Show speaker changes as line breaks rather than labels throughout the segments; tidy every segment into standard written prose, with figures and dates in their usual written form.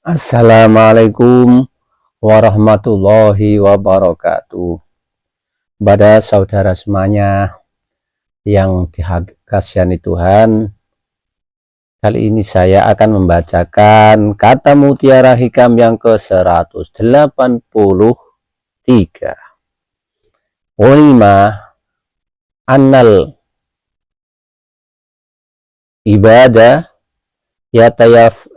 Assalamualaikum warahmatullahi wabarakatuh. Pada saudara semuanya yang dikasihi Tuhan, kali ini saya akan membacakan kata mutiara hikam yang ke-183. Ulima annal ibadah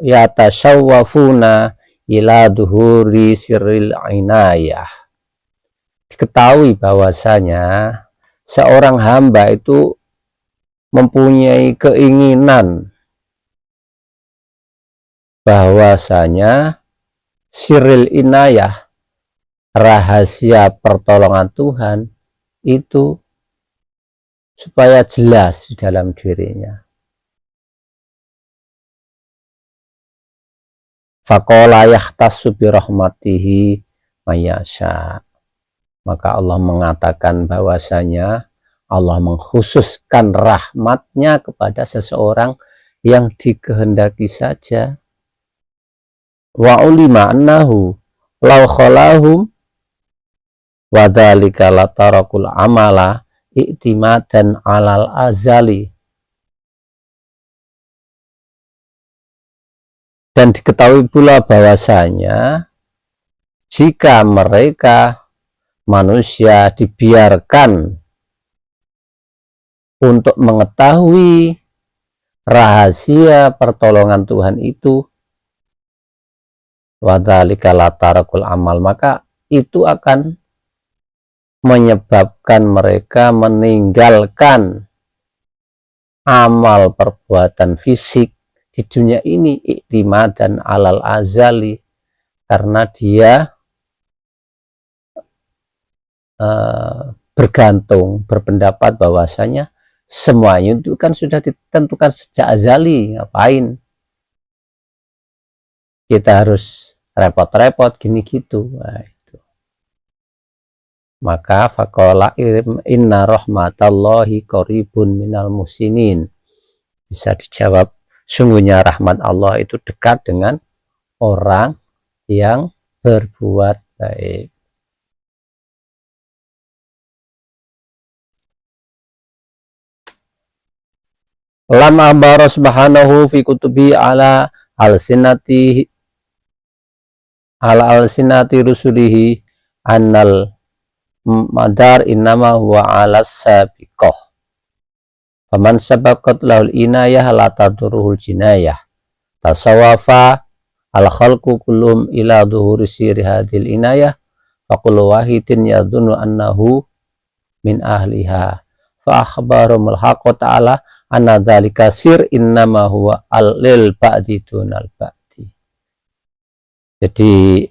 yatashawwafuna ila duhuri sirril inayah. Diketahui bahwasanya seorang hamba itu mempunyai keinginan bahwasanya sirril inayah, rahasia pertolongan Tuhan itu supaya jelas di dalam dirinya. Faqala yahtassu bi rahmatihi mayasya. Maka Allah mengatakan bahwasanya Allah mengkhususkan rahmatnya kepada seseorang yang dikehendaki saja. Wa ulima annahu law khalahum wa dzalika latarakul amala i'timadan alal azali. Dan diketahui pula bahwasanya jika mereka manusia dibiarkan untuk mengetahui rahasia pertolongan Tuhan itu, wadzalika latarakul amal, maka itu akan menyebabkan mereka meninggalkan amal perbuatan fisik di dunia ini, i'timadan alal azali, karena dia bergantung, berpendapat bahwasanya semuanya itu kan sudah ditentukan sejak azali. Ngapain kita harus repot-repot gini gitu. Nah, itu. Maka faqala inna rahmatallahi qaribun minal muhsinin. Bisa dijawab, sungguhnya rahmat Allah itu dekat dengan orang yang berbuat baik. Lam akhbara subhanahu fi kutubi ala al-sinati rusulihi annal madar innama huwa ala sabiqah. Faman sabaqat lahul inayah la tadurruhul jinayah. Tasawafa al-khalqu kullum ila duhuri siri hadil inayah. Faqulu wahidin yadhunnu annahu min ahliha. Fa akhbarumul haqqa ta'ala anna dzalika sir innama huwa al-lil ba'di dunal ba'di. Jadi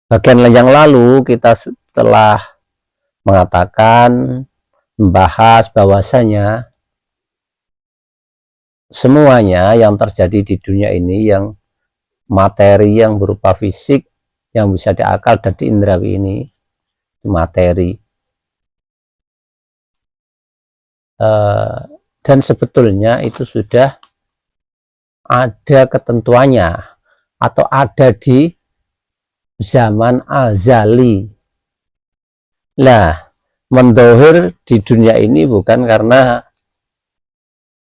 bagian yang lalu kita telah mengatakan, membahas bahwasanya semuanya yang terjadi di dunia ini, yang materi yang berupa fisik yang bisa diakal dan diindrawi ini, materi. Dan sebetulnya itu sudah ada ketentuannya atau ada di zaman azali. Nah, mendohir di dunia ini bukan karena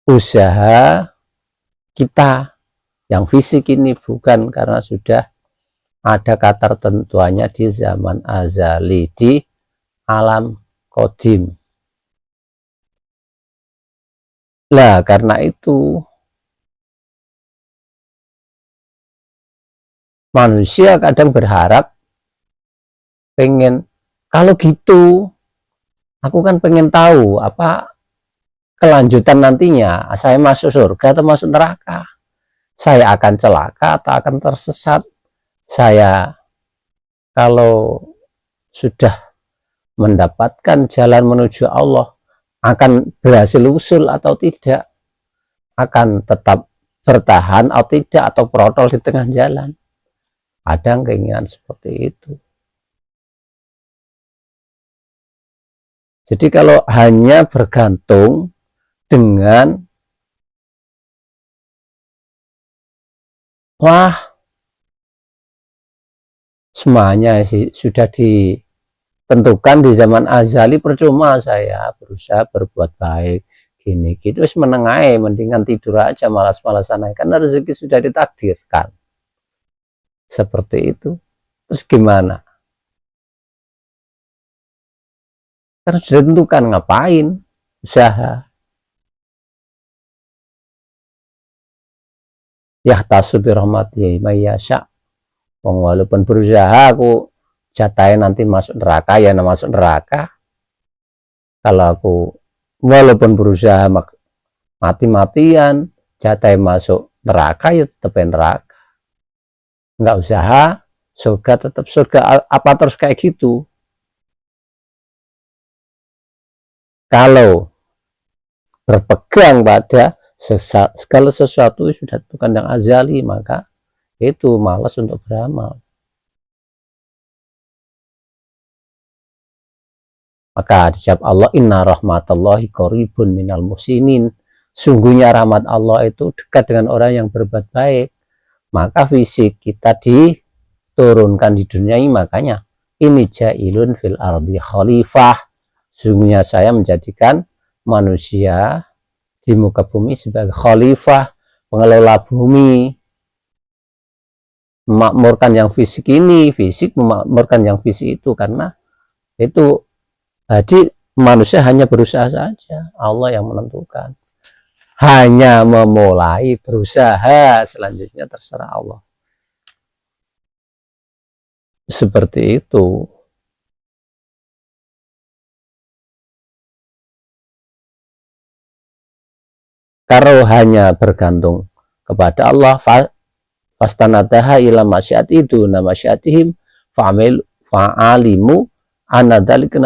usaha kita yang fisik ini, bukan, karena sudah ada ketentuannya di zaman azali, di alam qadim. Lah karena itu manusia kadang berharap, pengen, kalau gitu aku kan pengen tahu apa kelanjutan nantinya, saya masuk surga atau masuk neraka, saya akan celaka atau akan tersesat, saya kalau sudah mendapatkan jalan menuju Allah akan berhasil usul atau tidak, akan tetap bertahan atau tidak, atau protol di tengah jalan. Ada keinginan seperti itu. Jadi kalau hanya bergantung dengan wah, semuanya sih sudah ditentukan di zaman azali, percuma saya berusaha berbuat baik gini gitu, wis menengahi, mendingan tidur aja malas-malasan aja, karena rezeki sudah ditakdirkan seperti itu. Terus gimana? Kan sudah ditentukan, ngapain usaha? Yahtasu bi rahmati mayyasha. Wong walaupun berusaha aku jatahin nanti masuk neraka, ya masuk neraka. Kalau aku walaupun berusaha mati-matian jatahin masuk neraka, ya tetap neraka. Nggak usaha, surga tetap surga. Apa terus kayak gitu? Kalau berpegang pada segala sesuatu sudah tentukan yang azali, maka itu malas untuk beramal. Maka dijawab Allah, inna rahmatallahi qaribun minal muhsinin. Sungguhnya rahmat Allah itu dekat dengan orang yang berbuat baik. Maka fisik kita diturunkan di dunia ini, makanya ini jailun fil ardi khalifah. Sungguhnya saya menjadikan manusia di muka bumi sebagai khalifah, pengelola bumi, memakmurkan yang fisik ini, fisik memakmurkan yang fisik itu, karena itu. Jadi manusia hanya berusaha saja, Allah yang menentukan. Hanya memulai berusaha, selanjutnya terserah Allah. Seperti itu. Kalau hanya bergantung kepada Allah, fastanadaha ila masyiati duna masyiatihim fa'alimu anna dzalika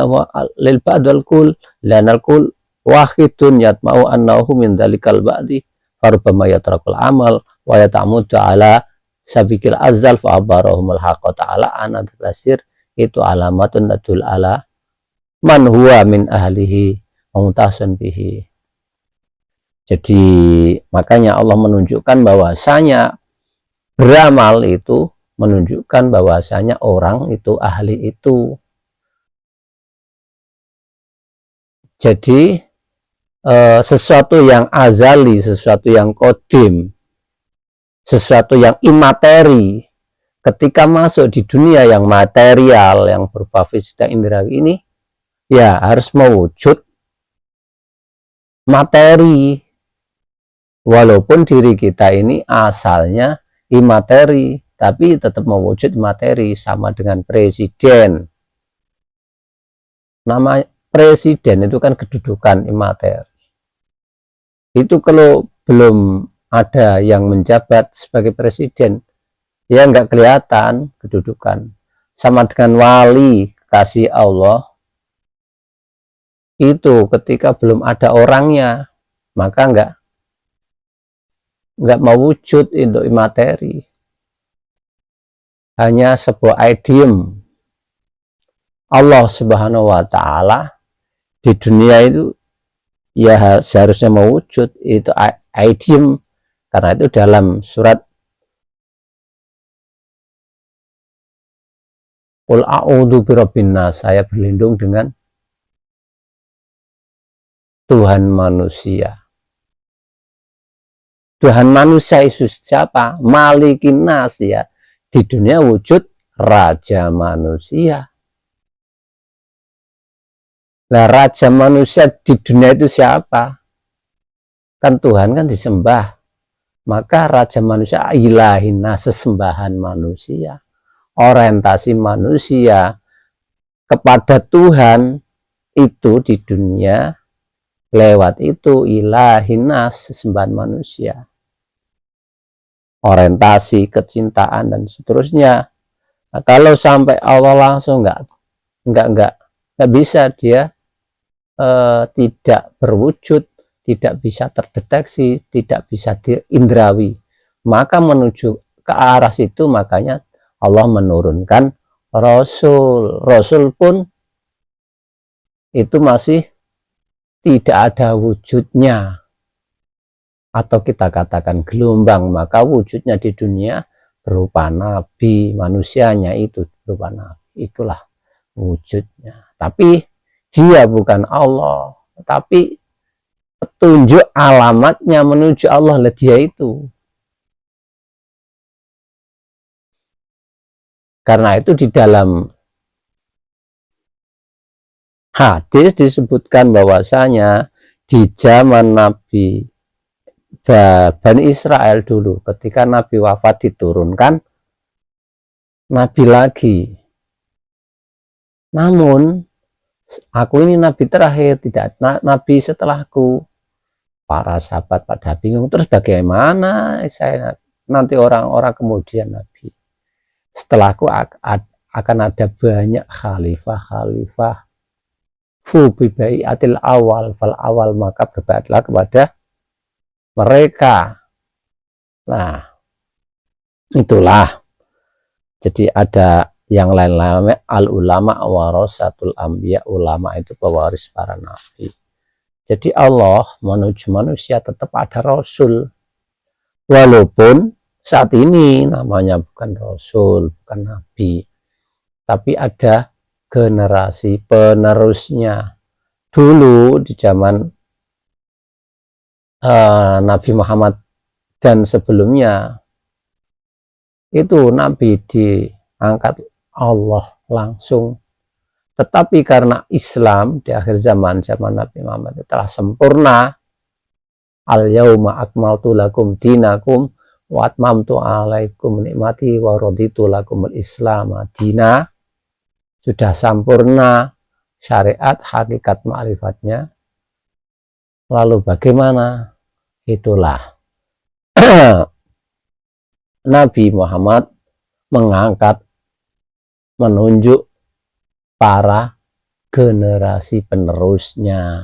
lil ba'dal kul lanal kul wahidun yatma'u annahu min dzalikal ba'di farbama yatrakul amal wa yata'amuddu ala sabiqil azal fa abarahumul haqqa ta'ala anna dzasir. Itu alamatun tadul ala man huwa min ahlihi mumtasun bihi. Jadi makanya Allah menunjukkan bahwasanya beramal itu menunjukkan bahwasanya orang itu ahli itu. Jadi sesuatu yang azali, sesuatu yang kodim, sesuatu yang imateri, ketika masuk di dunia yang material, yang berupa fisik dan indrawi ini, ya harus mewujud materi. Walaupun diri kita ini asalnya imateri, tapi tetap mewujud materi, sama dengan presiden. Nama presiden itu kan kedudukan imater. Itu kalau belum ada yang menjabat sebagai presiden, ya nggak kelihatan kedudukan. Sama dengan wali kasih Allah, itu ketika belum ada orangnya, maka nggak mewujud untuk imateri. Hanya sebuah idiom. Allah Subhanahu wa Ta'ala di dunia itu ya seharusnya mewujud, itu idiom. Karena itu dalam surat Qul a'udzu birabbin nas, saya berlindung dengan Tuhan manusia. Tuhan manusia itu siapa? Malikin nas, ya. Di dunia wujud raja manusia. Nah, raja manusia di dunia itu siapa? Kan Tuhan kan disembah. Maka raja manusia ilahina, sesembahan manusia. Orientasi manusia kepada Tuhan itu di dunia lewat itu ilahina, sesembahan manusia. Orientasi, kecintaan dan seterusnya. Nah, kalau sampai Allah langsung nggak bisa, dia tidak berwujud, tidak bisa terdeteksi, tidak bisa diindrawi, maka menuju ke arah situ. Makanya Allah menurunkan Rasul. Rasul pun itu masih tidak ada wujudnya. atau kita katakan gelombang, maka wujudnya di dunia berupa nabi, manusianya itu berupa nabi, itulah wujudnya. Tapi dia bukan Allah, tapi petunjuk alamatnya menuju Allah lah dia itu. Karena itu di dalam hadis disebutkan bahwasanya di zaman Nabi Bani Israel dulu, ketika Nabi wafat diturunkan Nabi lagi. Namun aku ini Nabi terakhir, tidak Nabi setelahku. Para sahabat pada bingung, terus bagaimana saya nanti orang-orang kemudian Nabi? Setelahku akan ada banyak khalifah-khalifah. Fu bibai atil awal fal awal, maka berbaiklah kepada mereka. Nah, itulah. Jadi ada yang lain-lainnya, al ulama warasatul anbiya, ulama itu pewaris para nabi. Jadi Allah menuju manusia tetap ada Rasul. Walaupun saat ini namanya bukan Rasul, bukan Nabi. Tapi ada generasi penerusnya. Dulu di zaman Nabi Muhammad dan sebelumnya, itu Nabi diangkat Allah langsung. Tetapi karena Islam di akhir zaman Nabi Muhammad telah sempurna, al-yauma akmaltu lakum dinakum wa atmamtu alaikum nikmati wa raditu lakumul islam dina, sudah sempurna syariat hakikat ma'rifatnya. Lalu bagaimana? Itulah Nabi Muhammad mengangkat, menunjuk para generasi penerusnya,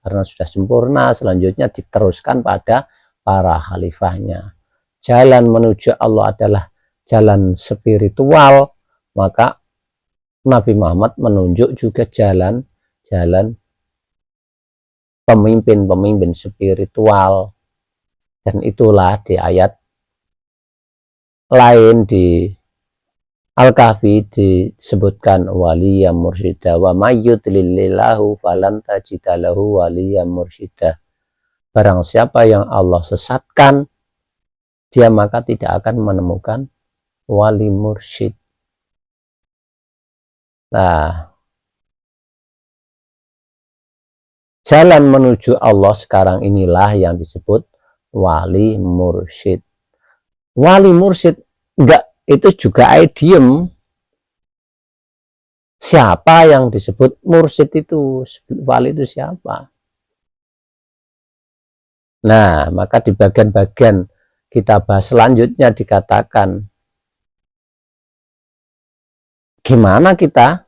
karena sudah sempurna, selanjutnya diteruskan pada para khalifahnya. Jalan menuju Allah adalah jalan spiritual, maka Nabi Muhammad menunjuk juga jalan pemimpin-pemimpin spiritual. Dan itulah di ayat lain di Al-Kahfi disebutkan waliyam mursyida wa mayyudlilillahu falan tajidalahu waliyam mursyida. Barang siapa yang Allah sesatkan, dia maka tidak akan menemukan wali mursyid. Nah, jalan menuju Allah sekarang inilah yang disebut wali mursyid. Wali mursyid enggak, itu juga idiom. Siapa yang disebut mursyid itu, wali itu siapa? Nah, maka di bagian-bagian kita bahas selanjutnya dikatakan gimana kita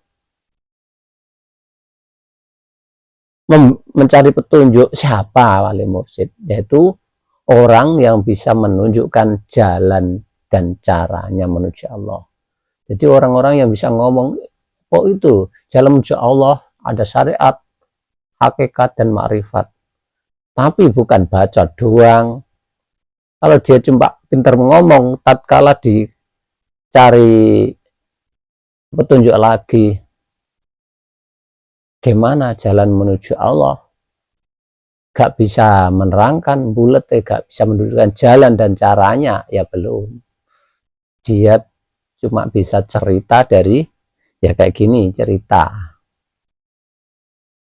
mencari petunjuk siapa wali mursyid, yaitu orang yang bisa menunjukkan jalan dan caranya menuju Allah. Jadi orang-orang yang bisa ngomong, oh itu jalan menuju Allah, ada syariat, hakikat dan makrifat. Tapi bukan baca doang. Kalau dia cuma pintar ngomong, tatkala dicari petunjuk lagi, gimana jalan menuju Allah, gak bisa menerangkan bulat, gak bisa menunjukkan jalan dan caranya, ya belum. Dia cuma bisa cerita dari ya kayak gini cerita.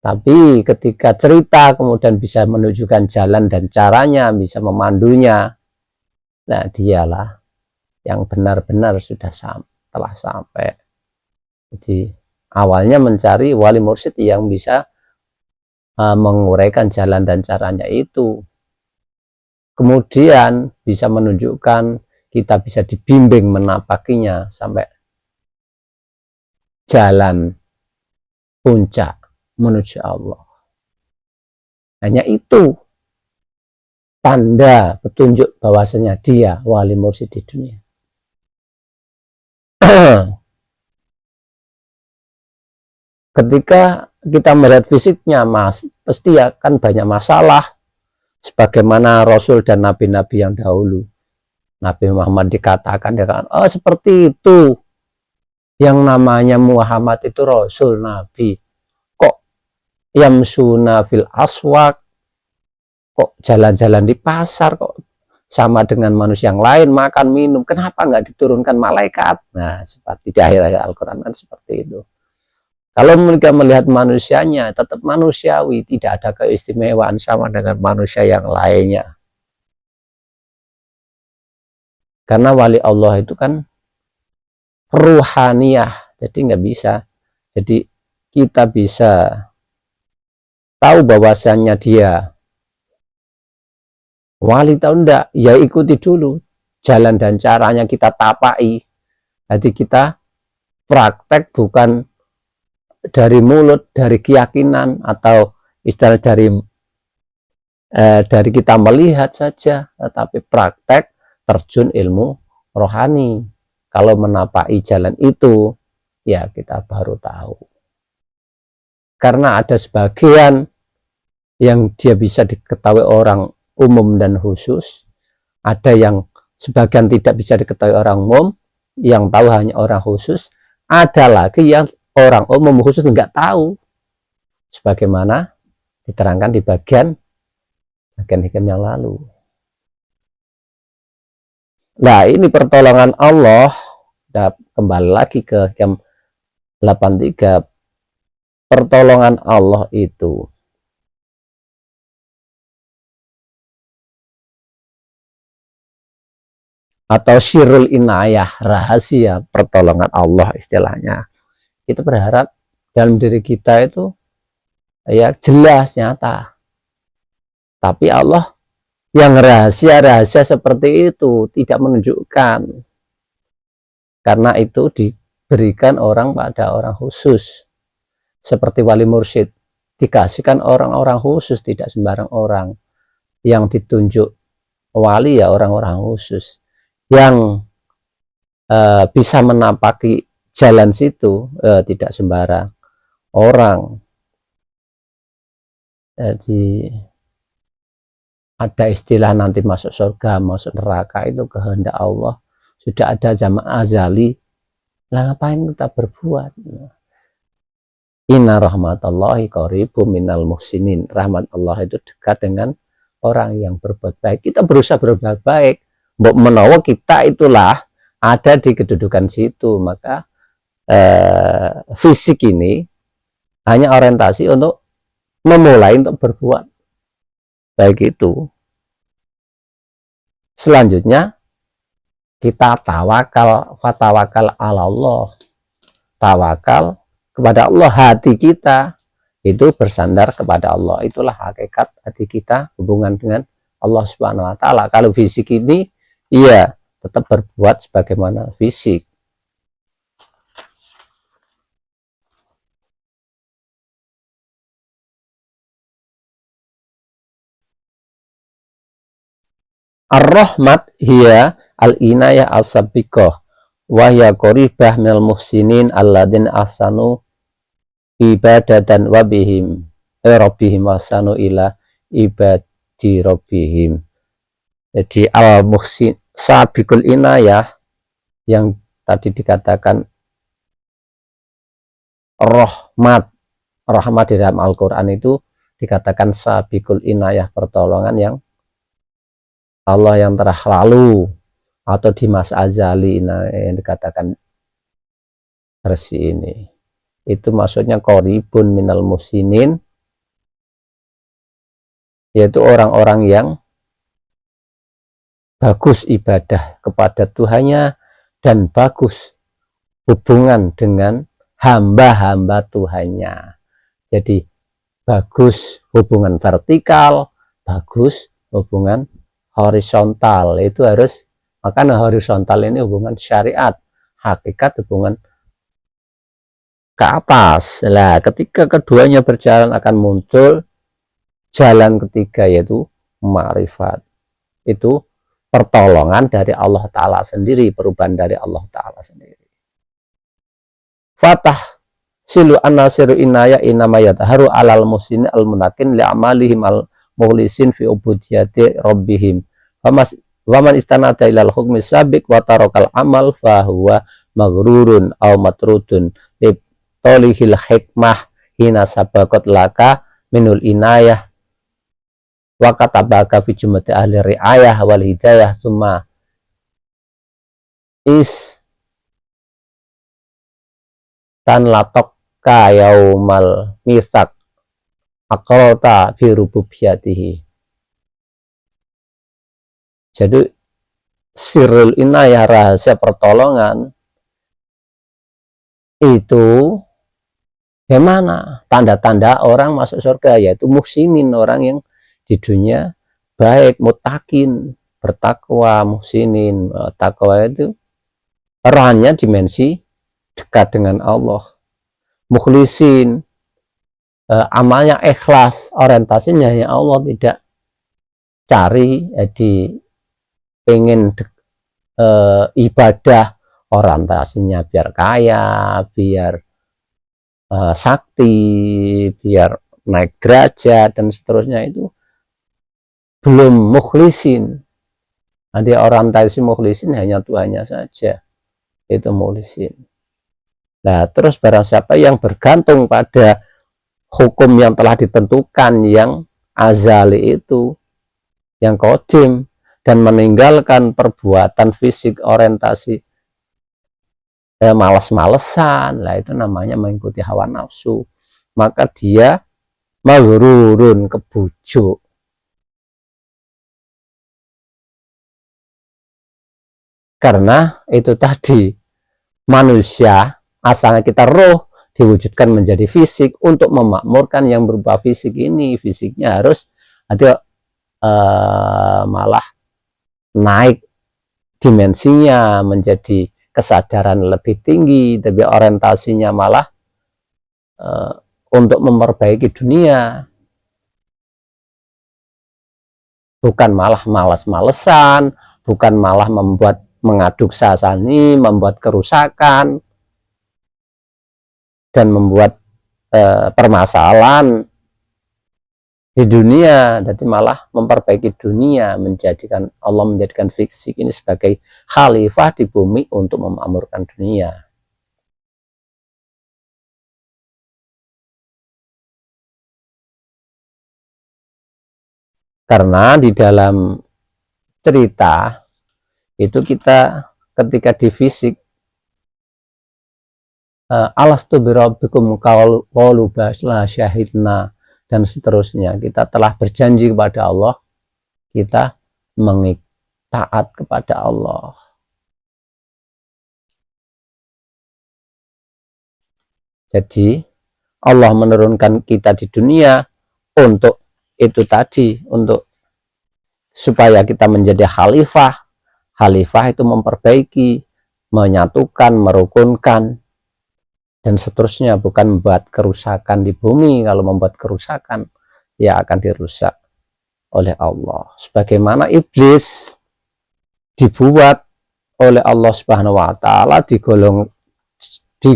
Tapi ketika cerita kemudian bisa menunjukkan jalan dan caranya, bisa memandunya, nah dialah yang benar-benar sudah telah sampai. Jadi awalnya mencari wali mursyid yang bisa menguraikan jalan dan caranya itu. Kemudian bisa menunjukkan, kita bisa dibimbing menapakinya sampai jalan puncak menuju Allah. Hanya itu tanda petunjuk bahwasanya dia wali mursyid di dunia. Ketika kita melihat fisiknya, pasti akan banyak masalah. sebagaimana Rasul dan Nabi-Nabi yang dahulu. Nabi Muhammad dikatakan, oh seperti itu, yang namanya Muhammad itu Rasul, Nabi. Kok yamsuna fil aswak, kok jalan-jalan di pasar, kok sama dengan manusia yang lain, makan minum, kenapa nggak diturunkan malaikat? Nah, seperti di akhir-akhir Al-Quran kan seperti itu. Kalau mereka melihat manusianya, tetap manusiawi, tidak ada keistimewaan sama dengan manusia yang lainnya. Karena wali Allah itu kan ruhaniyah, jadi nggak bisa. Jadi kita bisa tahu bahwasannya dia wali tahu enggak, ya ikuti dulu jalan dan caranya, kita tapai. Jadi kita praktek bukan dari mulut, dari keyakinan, atau istilah dari kita melihat saja, tetapi praktek terjun ilmu rohani. Kalau menapai jalan itu, ya kita baru tahu. Karena ada sebagian yang dia bisa diketahui orang umum dan khusus, ada yang sebagian tidak bisa diketahui orang umum, yang tahu hanya orang khusus, ada lagi yang orang umum khusus nggak tahu, sebagaimana diterangkan di bagian hikam yang lalu. Nah, ini pertolongan Allah. Kita kembali lagi ke hikam 83. Pertolongan Allah itu atau syirul inayah, rahasia pertolongan Allah istilahnya. Kita berharap dalam diri kita itu ya jelas, nyata. Tapi Allah yang rahasia-rahasia seperti itu tidak menunjukkan, karena itu diberikan orang pada orang khusus, seperti wali mursyid dikasihkan orang-orang khusus, tidak sembarang orang. Yang ditunjuk wali ya orang-orang khusus yang bisa menapaki jalan situ, tidak sembarang orang. Jadi ada istilah nanti masuk surga, masuk neraka itu kehendak Allah, sudah ada zaman azali. Lah ngapain kita berbuat? Inna rahmatallahi qaribum minal muhsinin. Rahmat Allah itu dekat dengan orang yang berbuat baik. Kita berusaha berbuat baik, menawa kita itulah ada di kedudukan situ, maka fisik ini hanya orientasi untuk memulai untuk berbuat baik itu. Selanjutnya kita tawakal, fatawakal ala Allah, tawakal kepada Allah. Hati kita itu bersandar kepada Allah, itulah hakikat hati kita, hubungan dengan Allah Subhanahu wa Ta'ala. Kalau fisik ini iya tetap berbuat sebagaimana fisik. Ar-rahmat hiya al-inayah al-sabiqah wa hiya qaribah minal muhsinin alladin ahsanu ibadatan wa bihim rabbihim wasanu ila ibadi rabbihim. Jadi al-muhsin sabiqul inayah yang tadi dikatakan rahmat di dalam Al-Quran itu dikatakan sabiqul inayah, pertolongan yang Allah yang telah lalu atau di masa azali yang dikatakan versi ini. Itu maksudnya qoribun minal muhsinin, yaitu orang-orang yang bagus ibadah kepada Tuhannya dan bagus hubungan dengan hamba-hamba Tuhannya. Jadi bagus hubungan vertikal, bagus hubungan horizontal. Itu harus, makanya horizontal ini hubungan syariat, hakikat hubungan ke atas. Nah, ketika keduanya berjalan akan muncul jalan ketiga, yaitu ma'rifat. Itu pertolongan dari Allah Ta'ala sendiri, perubahan dari Allah Ta'ala sendiri. Fatah silu an-nasiru inaya inama yataharu alal musini al-munakin li'amalihim al mukhlisin fi ubudiyati rabbihim. Waman istanada ilal hukmi sabiq wa tarakal amal fahuwa maghrurun aw matrudun li tolihil hikmah hina sabaqat laka minul inayah wa katabaka fi jumati ahli riayah wal hidayah summa is tan latokka yaumal misak akrota fi rububiyatihi. Jadi sirul inayah, rahasia pertolongan itu bagaimana tanda-tanda orang masuk surga, yaitu muhsinin, orang yang di dunia baik, mutakin, bertakwa. Muhsinin, takwa itu perannya dimensi dekat dengan Allah. Mukhlisin, amalnya ikhlas, orientasinya hanya Allah, tidak cari di pengen ibadah, orientasinya biar kaya, biar sakti, biar naik derajat dan seterusnya, itu belum mukhlisin. Nanti orientasi mukhlisin hanya Tuhannya saja, itu mukhlisin. Nah, terus barang siapa yang bergantung pada hukum yang telah ditentukan, yang azali itu, yang kodim, dan meninggalkan perbuatan fisik, orientasi malas-malesan, lah itu namanya mengikuti hawa nafsu. Maka dia maghrurun, kebujuk. Karena itu tadi, manusia asalnya kita roh, diwujudkan menjadi fisik untuk memakmurkan yang berupa fisik ini. Fisiknya harus ada malah naik dimensinya menjadi kesadaran lebih tinggi, tapi orientasinya malah untuk memperbaiki dunia, bukan malah malas-malesan, bukan malah mengaduk sasani, membuat kerusakan dan membuat permasalahan di dunia. Jadi malah memperbaiki dunia, menjadikan Allah menjadikan fisik ini sebagai khalifah di bumi untuk memakmurkan dunia. Karena di dalam cerita itu kita ketika di fisik, alastu birabbikum qalu bala syahidna dan seterusnya, kita telah berjanji kepada Allah, kita taat kepada Allah. Jadi Allah menurunkan kita di dunia untuk itu tadi, untuk supaya kita menjadi khalifah. Khalifah itu memperbaiki, menyatukan, merukunkan dan seterusnya, bukan membuat kerusakan di bumi. Kalau membuat kerusakan, ya akan dirusak oleh Allah. Sebagaimana iblis dibuat oleh Allah Subhanahu wa taala di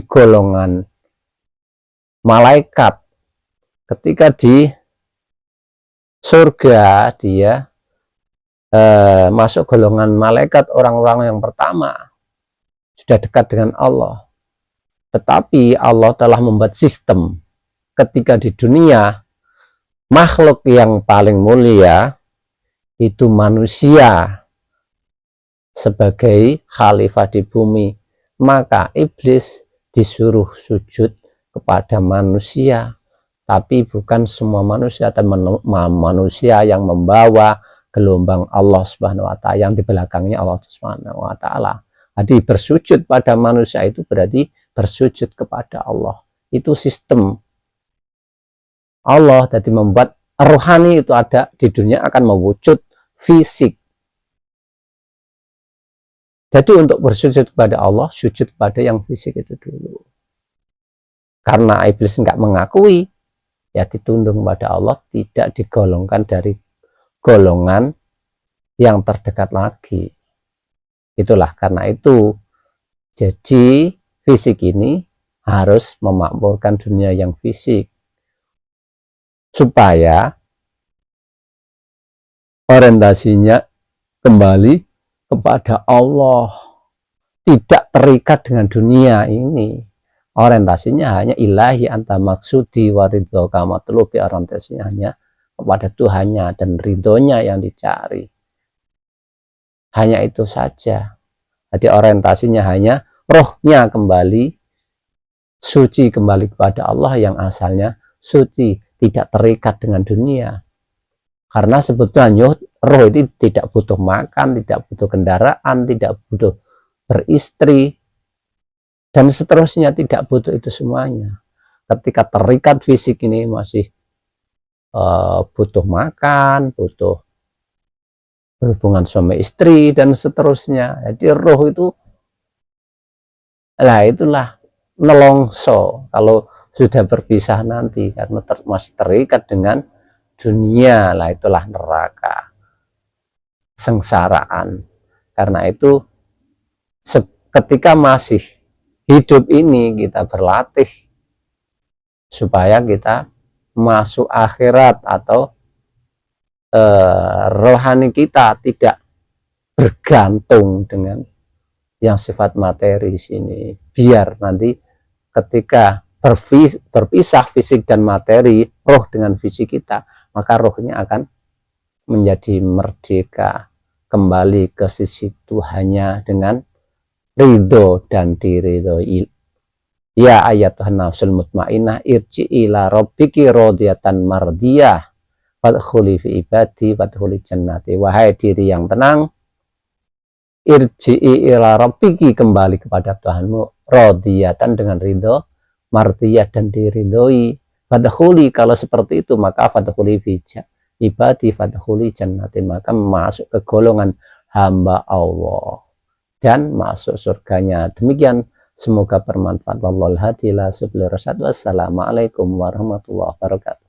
golongan malaikat. Ketika di surga dia masuk golongan malaikat, orang-orang yang pertama, sudah dekat dengan Allah. Tetapi Allah telah membuat sistem ketika di dunia, makhluk yang paling mulia itu manusia sebagai khalifah di bumi, maka iblis disuruh sujud kepada manusia, tapi bukan semua manusia, tapi manusia yang membawa gelombang Allah Subhanahu wa taala, yang di belakangnya Allah Subhanahu wa taala. Jadi bersujud pada manusia itu berarti bersujud kepada Allah. Itu sistem Allah, jadi membuat rohani itu ada di dunia akan mewujud fisik. Jadi untuk bersujud kepada Allah, sujud kepada yang fisik itu dulu. Karena iblis enggak mengakui, ya ditunduk kepada Allah, tidak digolongkan dari golongan yang terdekat lagi. Itulah karena itu, jadi fisik ini harus memakmurkan dunia yang fisik supaya orientasinya kembali kepada Allah, tidak terikat dengan dunia ini. Orientasinya hanya ilahi anta maksudi waridho kamatlubi, orientasinya hanya kepada Tuhannya dan ridhonya yang dicari. Hanya itu saja. Jadi orientasinya hanya rohnya kembali suci, kembali kepada Allah yang asalnya suci, tidak terikat dengan dunia. Karena sebetulnya roh itu tidak butuh makan, tidak butuh kendaraan, tidak butuh beristri, dan seterusnya, tidak butuh itu semuanya. Ketika terikat fisik ini masih butuh makan, butuh berhubungan suami istri, dan seterusnya. Jadi roh itu, lah itulah nelongso kalau sudah berpisah nanti, karena masih terikat dengan dunia, lah itulah neraka, sengsaraan. Karena itu ketika masih hidup ini kita berlatih supaya kita masuk akhirat atau rohani kita tidak bergantung dengan yang sifat materi di sini, biar nanti ketika berpisah fisik dan materi, roh dengan fisik kita, maka rohnya akan menjadi merdeka, kembali ke sisi Tuhannya dengan ridho dan diridhoi. Ya ayatuhan nafsul mutmainnah irji'i ila rabbiki radiyatan mardiyah fadkhuli fi ibadi fadkhuli jannati. Wahai diri yang tenang, irji'i ila rabbiki, kembali kepada Tuhanmu, radiyatan dengan ridho, mardiyah dan diridhoi. Fadkhuli, kalau seperti itu maka fadkhuli fi ibadi fadkhuli jannati, maka masuk ke golongan hamba Allah dan masuk surganya. Demikian, semoga bermanfaat. Wallahul hadi ila subulir rasyad. Wassalamualaikum warahmatullahi wabarakatuh.